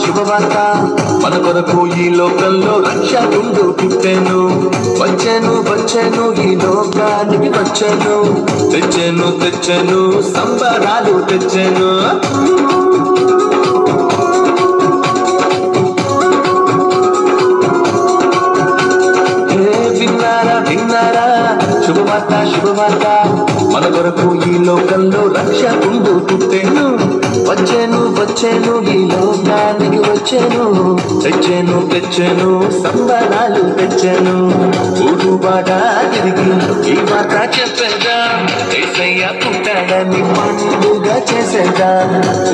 శుభవార్త మన కొరకు ఈ లోకంలో రక్షకుడు పుట్టెను. వచ్చెను వచ్చెను ఈ లోకానికి వచ్చెను. తెచ్చెను తెచ్చెను సంబరాలు తెచ్చెను. విన్నారా విన్నారా శుభవార్త శుభవార్త మన కొరకు ఈ లోకంలో రక్షకుడు పుట్టెను. వచ్చెను వచ్చెను ఈ లోకానికి వచ్చెను. తెచ్చెను తెచ్చెను సంబరాలు తెచ్చెను. ఊరుబాట తిరిగి ఈ మాట చెప్పేదా, యేసయ్య పుట్టాడని పండుగ చేసేదా.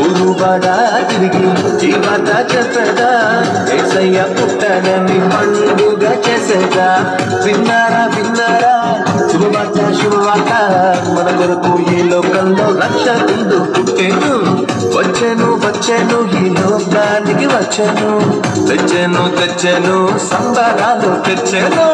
ఊరుబాట తిరిగి ఈ మాట చెప్పేదా, యేసయ్య పుట్టాడని పండుగ చేసేదా. విన్నారా విన్నారా శుభవార్త శుభవార్త మన కొరకు ఈ లోకంలో రక్షకుడు పుట్టెను. వచ్చెను వచ్చెను ఈ లోకానికి వచ్చెను. తెచ్చెను తెచ్చెను సంబరాలు తెచ్చెను.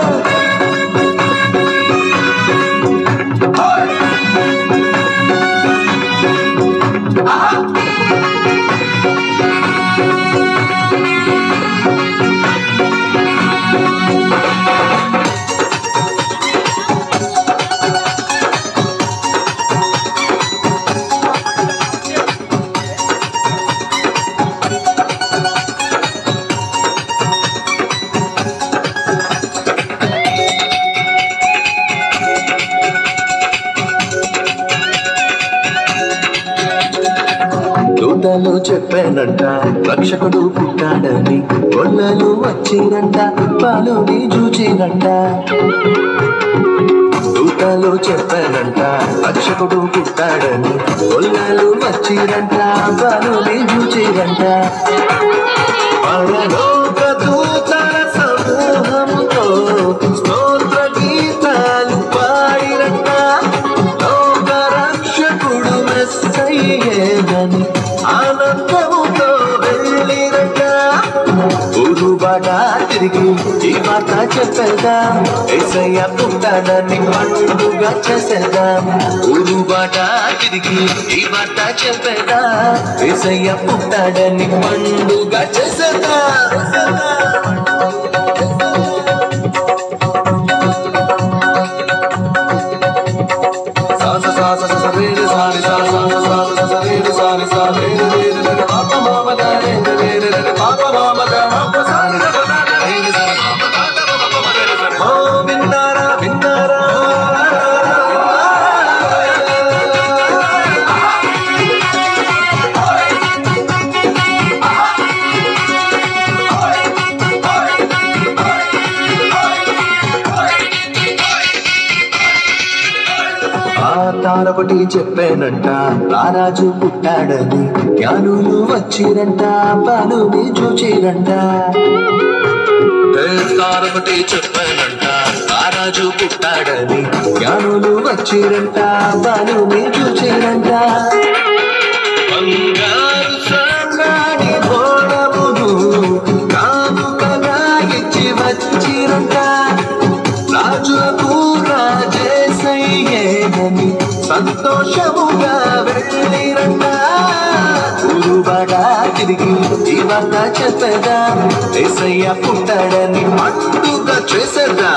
దూతలు చెప్పానంట రక్షకుడు పుట్టాడని. గొల్లలు వచ్చిరంట పాలుని చూచిరంట. దూతలు చెప్పానంట రక్షకుడు పుట్టాడని. గొల్లలు వచ్చిరంట పాలుని చూచిరంట. పరలోక దూతల సమూహముతో స్తోత్ర గీతాలు పాడిరంట. లోక రక్షకుడు మెస్సయ్యేనని ఆనందముతో వెళ్ళిరంట. ఊరుబాట తిరిగి ఈ మాట చెప్పేదా, యేసయ్య పుట్టాడని పండుగ చేసేదా. ఊరుబాట తిరిగి ఈ మాట చెప్పేదా, యేసయ్య పుట్టాడని పండుగ చేసేదా. విన్నారా విన్నారా తారొకటి చెప్పానంట రారాజు పుట్టాడని. జ్ఞానులు వచ్చిరంట పాలుని చూచిరంట. తారొకటి చెప్పానంట రారాజు పుట్టాడని. జ్ఞానులు వచ్చిరంట పాలుని చూచిరంట. బంగారు సాంగాడి గోడమును కానుకగా ఇచ్చి వచ్చిరంట. రాజులకు రాజేసయ్యేనని సంతోషముగా వెళ్ళిరంట. ఊరుబాట తిరిగి ఈ మాట చెప్పేదా, యేసయ్య పుట్టాడని పండుగ చేసేదా.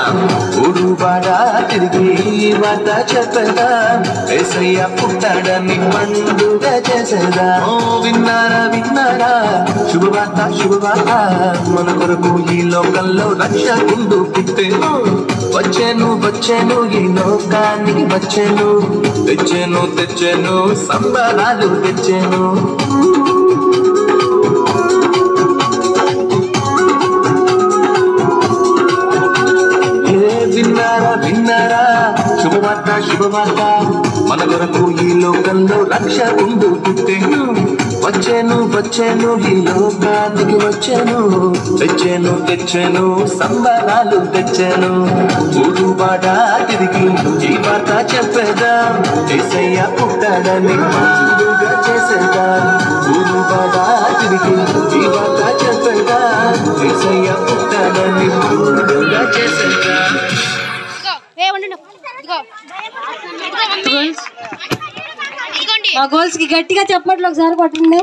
ఊరుబాట తిరిగి ఈ మాట చెప్పేదా, యేసయ్య పుట్టాడని పండుగ చేసేదా. ఓ విన్నారా విన్నారా శుభవార్త శుభవార్త మన కొరకు ఈ లోకంలో రక్షకుడు పుట్టెను. వచ్చెను వచ్చెను ఈ లోకానికి వచ్చెను. తెచ్చెను తెచ్చెను సంబరాలు తెచ్చెను. విన్నారా విన్నారా శుభవార్త శుభవార్త మన కొరకు ఈ లోకంలో రక్షకుడు పుట్టెను. వచ్చాను వచ్చాను ఈ లోకానికి వచ్చాను తెచ్చాను తెచ్చాను సంబరాలు తెచ్చాను ఊరుబాట తిరిగి ఈ వార్త చెప్పేదా యేసయ్య పుట్టాడని పండుగ చేసేదా ఊరుబాట తిరిగి ఈ వార్త చెప్పేదా యేసయ్య పుట్టాడని పండుగ చేసేదా. మా గోల్స్ కి గట్టిగా చెప్పట్లు ఒకసారి కొట్టండి.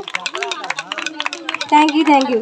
Thank you.